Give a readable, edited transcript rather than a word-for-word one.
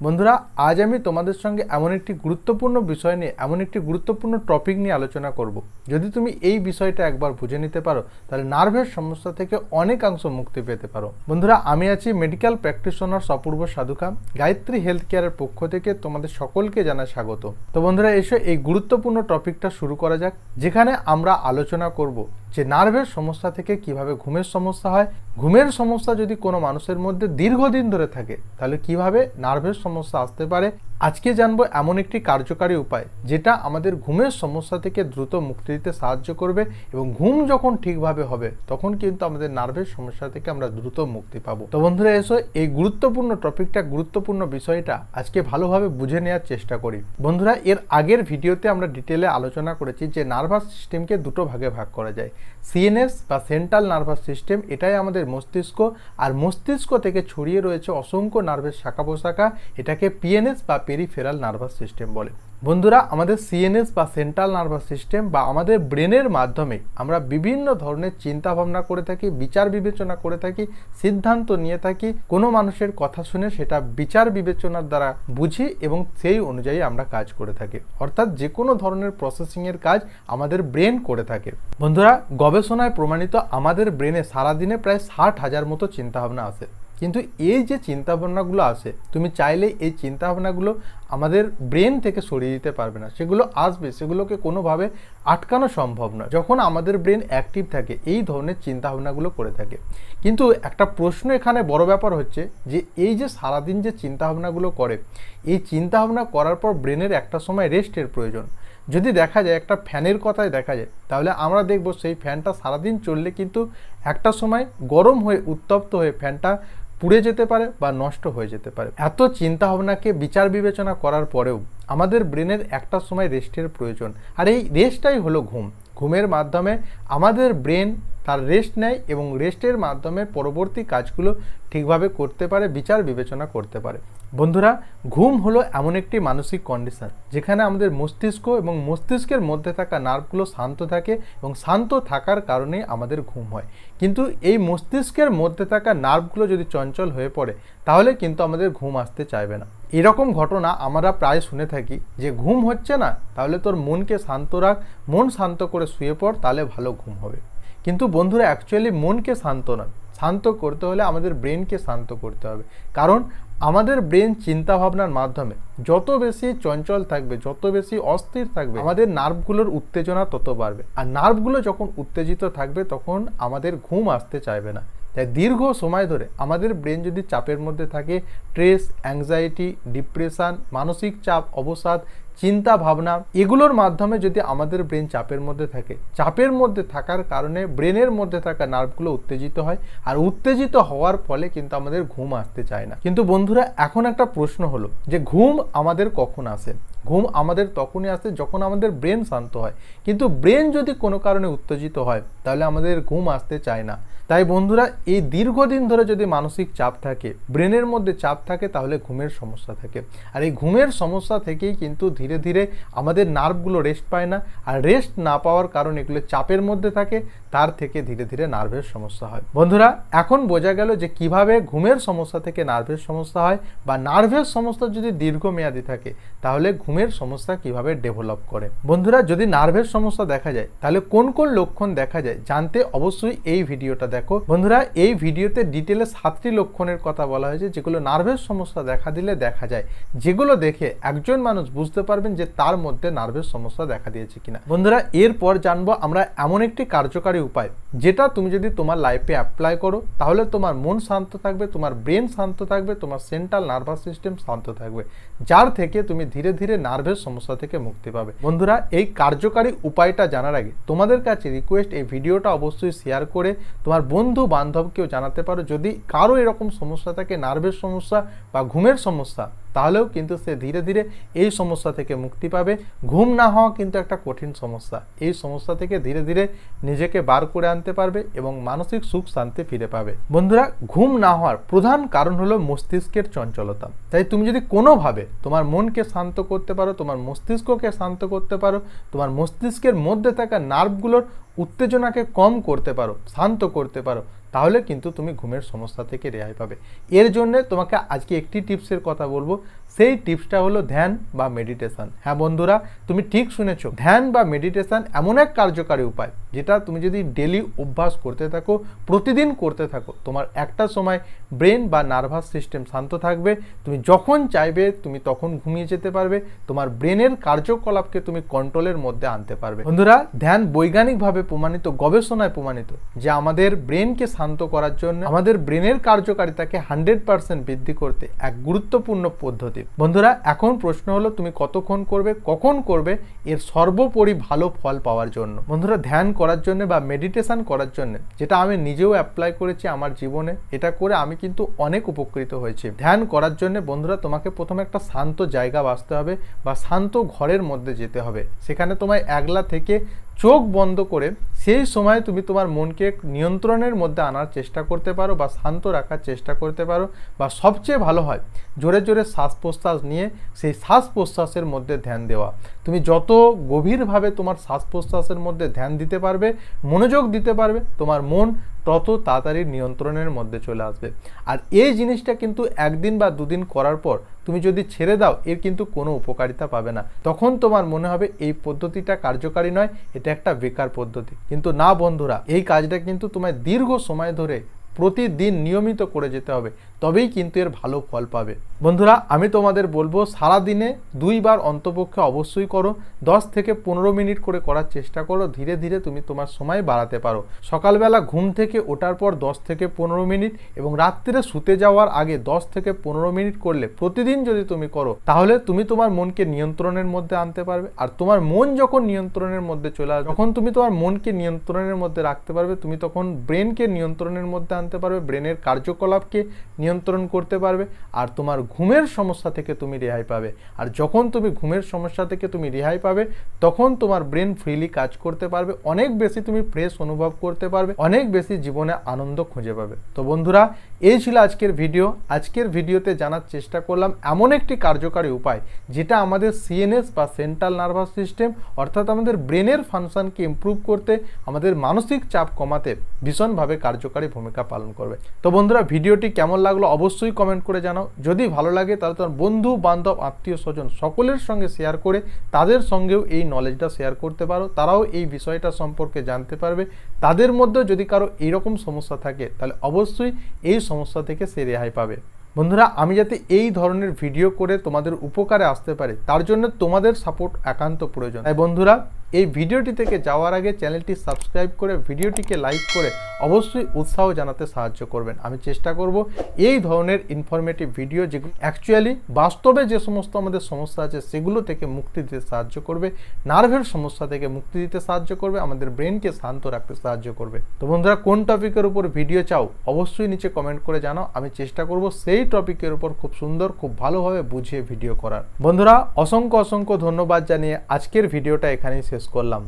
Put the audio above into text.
বন্ধুরা, আজ আমি তোমাদের সঙ্গে এমন একটি গুরুত্বপূর্ণ বিষয় নিয়ে এমন একটি গুরুত্বপূর্ণ টপিক নিয়ে আলোচনা করব। যদি তুমি এই বিষয়টা একবার বুঝে নিতে পারো তাহলে নার্ভের সমস্যা থেকে অনেকাংশ মুক্তি পেতে পারো। বন্ধুরা, আমি আছি মেডিকেল প্র্যাকটিশনার অপূর্ব সাধুকা। গায়ত্রী হেলথ কেয়ারের পক্ষ থেকে তোমাদের সকলকে জানাই স্বাগত। তো বন্ধুরা, এসে এই গুরুত্বপূর্ণ টপিকটা শুরু করা যাক, যেখানে আমরা আলোচনা করব যে নার্ভের সমস্যা থেকে কিভাবে ঘুমের সমস্যা হয়, ঘুমের সমস্যা যদি কোনো মানুষের মধ্যে দীর্ঘদিন ধরে থাকে তাহলে কিভাবে নার্ভের সমস্যা আসতে পারে। আজকে জানবো এমন একটি কার্যকারী উপায় যেটা আমাদের ঘুমের সমস্যা থেকে দ্রুত মুক্তি দিতে সাহায্য করবে, এবং ঘুম যখন ঠিকভাবে হবে তখন কিন্তু আমাদের নার্ভের সমস্যা থেকে আমরা দ্রুত মুক্তি পাবো। তো বন্ধুরা, এসো এই গুরুত্বপূর্ণ টপিকটা, গুরুত্বপূর্ণ বিষয়টা আজকে ভালোভাবে বুঝে নেওয়ার চেষ্টা করি। বন্ধুরা, এর আগের ভিডিওতে আমরা ডিটেলে আলোচনা করেছি যে নার্ভাস সিস্টেমকে দুটো ভাগে ভাগ করা যায়। সিএনএস বা সেন্ট্রাল নার্ভাস সিস্টেম, এটাই আমাদের মস্তিষ্ক, আর মস্তিষ্ক থেকে ছড়িয়ে রয়েছে অসংখ্য নার্ভের শাখা প্রশাখা, এটাকে পিএনএস বা পেরিফেরাল নার্ভাস সিস্টেম বলে। বন্ধুরা, আমাদের সিএনএস বা সেন্ট্রাল নার্ভাস সিস্টেম বা আমাদের ব্রেনের মাধ্যমে আমরা বিভিন্ন ধরনের চিন্তা ভাবনা করে থাকি, বিচার বিবেচনা করে থাকি, সিদ্ধান্ত নিয়ে থাকি। কোনো মানুষের কথা শুনে সেটা বিচার বিবেচনার দ্বারা বুঝি এবং সেই অনুযায়ী আমরা কাজ করে থাকি। অর্থাৎ যে কোনো ধরনের প্রসেসিংয়ের কাজ আমাদের ব্রেন করে থাকে। বন্ধুরা, গবেষণায় প্রমাণিত আমাদের ব্রেনে সারাদিনে প্রায় 60,000 মতো চিন্তাভাবনা আসে। কিন্তু এই যে চিন্তাভাবনাগুলো আসে, তুমি চাইলে এই চিন্তাভাবনাগুলো আমাদের ব্রেন থেকে সরিয়ে দিতে পারবে না। সেগুলো আসবে, সেগুলোকে কোনোভাবে আটকানো সম্ভব নয়। যখন আমাদের ব্রেন অ্যাক্টিভ থাকে এই ধরনের চিন্তাভাবনাগুলো করে থাকে। কিন্তু একটা প্রশ্ন এখানে বড় ব্যাপার হচ্ছে যে এই যে সারাদিন যে চিন্তাভাবনাগুলো করে, এই চিন্তাভাবনা করার পর ব্রেনের একটা সময় রেস্টের প্রয়োজন। যদি দেখা যায়, একটা ফ্যানের কথায় দেখা যায়, তাহলে আমরা দেখব সেই ফ্যানটা সারাদিন চললে কিন্তু একটা সময় গরম হয়ে উত্তপ্ত হয়ে ফ্যানটা পুড়ে যেতে পারে বা নষ্ট হয়ে যেতে পারে। এত চিন্তা ভাবনাকে বিচার বিবেচনা করার পরেও আমাদের ব্রেনের একটা সময় রেস্টের প্রয়োজন, আর এই রেস্টটাই হলো ঘুম। ঘুমের মাধ্যমে আমাদের ব্রেন তার রেস্ট নেয় এবং রেস্টের মাধ্যমে পরবর্তী কাজগুলো ঠিকভাবে করতে পারে, বিচার বিবেচনা করতে পারে। বন্ধুরা, ঘুম হলো এমন একটি মানসিক কন্ডিশন যেখানে আমাদের মস্তিষ্ক এবং মস্তিষ্কের মধ্যে থাকা নার্ভগুলো শান্ত থাকে, এবং শান্ত থাকার কারণেই আমাদের ঘুম হয়। কিন্তু এই মস্তিষ্কের মধ্যে থাকা নার্ভগুলো যদি চঞ্চল হয়ে পড়ে তাহলে কিন্তু আমাদের ঘুম আসতে চাইবে না। এরকম ঘটনা আমরা প্রায় শুনে থাকি যে ঘুম হচ্ছে না, তাহলে তোর মনকে শান্ত রাখ, মন শান্ত করে শুয়ে পড়, তাহলে ভালো ঘুম হবে। কিন্তু বন্ধুরা, অ্যাকচুয়ালি মনকে শান্ত নয়, শান্ত করতে হলে আমাদের ব্রেনকে শান্ত করতে হবে। কারণ আমাদের ব্রেন চিন্তাভাবনার মাধ্যমে যত বেশি চঞ্চল থাকবে, যত বেশি অস্থির থাকবে, আমাদের নার্ভগুলোর উত্তেজনা তত বাড়বে। আর নার্ভগুলো যখন উত্তেজিত থাকবে তখন আমাদের ঘুম আসতে চাইবে না। তাই দীর্ঘ সময় ধরে আমাদের ব্রেন যদি চাপের মধ্যে থাকে, স্ট্রেস, অ্যাংজাইটি, ডিপ্রেশন, মানসিক চাপ, অবসাদ, চিন্তা ভাবনা, এগুলোর মাধ্যমে যদি আমাদের ব্রেন চাপের মধ্যে থাকে, চাপের মধ্যে থাকার কারণে ব্রেনের মধ্যে থাকা নার্ভগুলো উত্তেজিত হয়, আর উত্তেজিত হওয়ার ফলে কিন্তু আমাদের ঘুম আসতে চায় না। কিন্তু বন্ধুরা, এখন একটা প্রশ্ন হলো যে ঘুম আমাদের কখন আসে? ঘুম আমাদের তখনই আসে যখন আমাদের ব্রেন শান্ত হয়। কিন্তু ব্রেন যদি কোনো কারণে উত্তেজিত হয় তাহলে আমাদের ঘুম আসতে চায় না। তাই বন্ধুরা, এই দীর্ঘদিন ধরে যদি মানসিক চাপ থাকে, ব্রেনের মধ্যে চাপ থাকে, তাহলে ঘুমের সমস্যা থাকে। আর এই ঘুমের সমস্যা থেকেই কিন্তু ধীরে ধীরে আমাদের নার্ভগুলো রেস্ট পায় না, আর রেস্ট না পাওয়ার কারণে এগুলো চাপের মধ্যে থাকে, তার থেকে ধীরে ধীরে নার্ভের সমস্যা হয়। বন্ধুরা, এখন বোঝা গেল যে কিভাবে ঘুমের সমস্যা থেকে নার্ভের সমস্যা হয়, বা নার্ভের সমস্যা যদি দীর্ঘমেয়াদী থাকে তাহলে ঘুমের সমস্যা কিভাবে ডেভেলপ করে। বন্ধুরা, যদি নার্ভের সমস্যা দেখা যায় তাহলে কোন কোন লক্ষণ দেখা যায় জানতে অবশ্যই এই ভিডিওটা দেখো। বন্ধুরা, এই ভিডিওতে ডিটেলে 7টি লক্ষণের কথা বলা হয়েছে যেগুলো নার্ভের সমস্যা দেখা দিলে দেখা যায়, যেগুলো দেখে একজন মানুষ বুঝতে পারবেন যে তার মধ্যে নার্ভের সমস্যা দেখা দিয়েছে কিনা। বন্ধুরা, এরপর জানবো আমরা এমন একটি কার্যকারী উপায় যেটা তুমি যদি তোমার লাইফে অ্যাপ্লাই করো তাহলে তোমার মন শান্ত থাকবে, তোমার ব্রেন শান্ত থাকবে, তোমার সেন্ট্রাল নার্ভাস সিস্টেম শান্ত থাকবে, যার থেকে তুমি ধীরে ধীরে নার্ভের সমস্যা থেকে মুক্তি পাবে। বন্ধুরা, এই কার্যকারী উপায়টা জানার আগে তোমাদের কাছে রিকোয়েস্ট, এই ভিডিওটা অবশ্যই শেয়ার করে তোমার বন্ধু বান্ধবকেও জানাতে পারো। যদি কারো এরকম সমস্যা থাকে, নার্ভের সমস্যা বা ঘুমের সমস্যা, তাহলেও কিন্তু সে ধীরে ধীরে এই সমস্যা থেকে মুক্তি পাবে। ঘুম না হওয়া কিন্তু একটা কঠিন সমস্যা, এই সমস্যা থেকে ধীরে ধীরে নিজেকে বার করে আনতে পারবে এবং মানসিক সুখ শান্তি ফিরে পাবে। বন্ধুরা, ঘুম না হওয়ার প্রধান কারণ হলো মস্তিষ্কের চঞ্চলতা। তাই তুমি যদি কোনোভাবে তোমার মনকে শান্ত করতে পারো, তোমার মস্তিষ্ককে শান্ত করতে পারো, তোমার মস্তিষ্কের মধ্যে থাকা নার্ভগুলোর উত্তেজনাকে কম করতে পারো, শান্ত করতে পারো, তাহলে কিন্তু তুমি ঘুমের সমস্যা থেকে রেহাই পাবে। এর জন্য তোমাকে আজকে একটি টিপসের কথা বলবো, সেই টিপসটা হলো ধ্যান বা মেডিটেশন। হ্যাঁ বন্ধুরা, তুমি ঠিক শুনেছো, ধ্যান বা মেডিটেশন এমন এক কার্যকারী উপায় যেটা তুমি যদি ডেলি অভ্যাস করতে থাকো, প্রতিদিন করতে থাকো, তোমার একটা সময় ব্রেন বা নার্ভাস সিস্টেম শান্ত থাকবে, তুমি যখন চাইবে তুমি তখন ঘুমিয়ে যেতে পারবে, তোমার ব্রেনের কার্যকলাপকে তুমি কন্ট্রোলের মধ্যে আনতে পারবে। বন্ধুরা, ধ্যান বৈজ্ঞানিকভাবে প্রমাণিত, গবেষণায় প্রমাণিত যে আমাদের ব্রেনকে শান্ত করার জন্য, আমাদের ব্রেনের কার্যকারিতাকে 100% বৃদ্ধি করতে এক গুরুত্বপূর্ণ পদ্ধতি। বন্ধুরা, এখন প্রশ্ন হলো তুমি কতক্ষণ করবে, কখন করবে এর সর্বোপরি ভালো ফল পাওয়ার জন্য। বন্ধুরা, ধ্যান করার জন্য বা মেডিটেশন করার জন্য, যেটা আমি নিজেও অ্যাপ্লাই করেছি আমার জীবনে, এটা করে আমি কিন্তু অনেক উপকৃত হয়েছি। ধ্যান করার জন্য বন্ধুরা তোমাকে প্রথমে একটা শান্ত জায়গা বাছতে হবে বা শান্ত ঘরের মধ্যে যেতে হবে। সেখানে তোমায় একলা থেকে চোখ বন্ধ করে সেই সময় তুমি তোমার মনকে নিয়ন্ত্রণের মধ্যে আনার চেষ্টা করতে পারো বা শান্ত রাখার চেষ্টা করতে পারো, বা সবচেয়ে ভালো হয় জোরে জোরে শ্বাস প্রশ্বাস নিয়ে সেই শ্বাস প্রশ্বাসের মধ্যে ধ্যান দেওয়া। তুমি যত গভীরভাবে তোমার শ্বাস প্রশ্বাসের মধ্যে ধ্যান দিতে পারবে, মনোযোগ দিতে পারবে, তোমার মন তত তাড়াতাড়ি নিয়ন্ত্রণের মধ্যে চলে আসবে। আর এই জিনিসটা কিন্তু একদিন বা দুদিন করার পর তুমি যদি ছেড়ে দাও, এর কিন্তু কোনো উপকারিতা পাবে না। তখন তোমার মনে হবে এই পদ্ধতিটা কার্যকারী নয়, এটা একটা বেকার পদ্ধতি। কিন্তু না বন্ধুরা, এই কাজটা কিন্তু তোমায় দীর্ঘ সময় ধরে প্রতিদিন নিয়মিত করে যেতে হবে, তবেই কিন্তু এর ভালো ফল পাবে। বন্ধুরা, আমি তোমাদের বলবো সারাদিনে 2 বার অন্তপক্ষে অবশ্যই করো, 10 থেকে 15 মিনিট করে করার চেষ্টা করো। ধীরে ধীরে তুমি তোমার সময় বাড়াতে পারো। সকালবেলা ঘুম থেকে ওঠার পর 10 থেকে 15 মিনিট এবং রাত্রে শুতে যাওয়ার আগে 10 থেকে 15 মিনিট করলে প্রতিদিন যদি তুমি করো, তাহলে তুমি তোমার মনকে নিয়ন্ত্রণের মধ্যে আনতে পারবে। আর তোমার মন যখন নিয়ন্ত্রণের মধ্যে চলে আসবে, যখন তুমি তোমার মনকে নিয়ন্ত্রণের মধ্যে রাখতে পারবে, তুমি তখন ব্রেনকে নিয়ন্ত্রণের মধ্যে আনতে পারবে, ব্রেনের কার্যকলাপকে নিয়ন্ত্রণ করতে পারবে, আর তোমার ঘুমের সমস্যা থেকে তুমি রেহাই পাবে। আর যখন তুমি ঘুমের সমস্যা থেকে তুমি রেহাই পাবে, তখন তোমার ব্রেন ফ্রিলি কাজ করতে পারবে, অনেক বেশি তুমি ফ্রেশ অনুভব করতে পারবে, অনেক বেশি জীবনে আনন্দ খুঁজে পাবে। তো বন্ধুরা, এই ছিল আজকের ভিডিও। আজকের ভিডিওতে জানার চেষ্টা করলাম এমন একটি কার্যকারী উপায় যেটা আমাদের সিএনএস বা সেন্ট্রাল নার্ভাস সিস্টেম, অর্থাৎ আমাদের ব্রেনের ফাংশনকে ইমপ্রুভ করতে, আমাদের মানসিক চাপ কমাতে ভীষণভাবে কার্যকারী ভূমিকা পালন করবে। তো বন্ধুরা, ভিডিওটি কেমন লাগলো অবশ্যই কমেন্ট করে জানাও। যদি ভালো লাগে তাহলে তোমার বন্ধু বান্ধব আত্মীয় স্বজন সকলের সঙ্গে শেয়ার করে তাদের সঙ্গেও এই নলেজটা শেয়ার করতে পারো, তারাও এই বিষয়টা সম্পর্কে জানতে পারবে। তাদের মধ্যে যদি কারো এইরকম সমস্যা থাকে, তাহলে অবশ্যই এই সমস্যা থেকে সে রেহাই পাবে। বন্ধুরা, আমি যাতে এই ধরনের ভিডিও করে তোমাদের উপকারে আসতে পারি, তার জন্য তোমাদের সাপোর্ট একান্ত প্রয়োজন। তাই বন্ধুরা, এই ভিডিওটি থেকে যাওয়ার আগে চ্যানেলটি সাবস্ক্রাইব করে ভিডিওটিকে লাইক করে অবশ্যই উৎসাহ জানাতে সাহায্য করবেন। আমি চেষ্টা করব এই ধরনের ইনফরমেটিভ ভিডিও, যেগুলো অ্যাকচুয়ালি বাস্তবে যে সমস্ত আমাদের সমস্যা আছে সেগুলো থেকে মুক্তি দিতে সাহায্য করবে, নার্ভের সমস্যা থেকে মুক্তি দিতে সাহায্য করবে, আমাদের ব্রেনকে শান্ত রাখতে সাহায্য করবে। তো বন্ধুরা, কোন টপিকের উপর ভিডিও চাও অবশ্যই নিচে কমেন্ট করে জানাও। আমি চেষ্টা করব সেই টপিকের উপর খুব সুন্দর, খুব ভালোভাবে বুঝিয়ে ভিডিও করার। বন্ধুরা, অসংখ্য অসংখ্য ধন্যবাদ জানিয়ে আজকের ভিডিওটা এখানেই শেষ করলাম।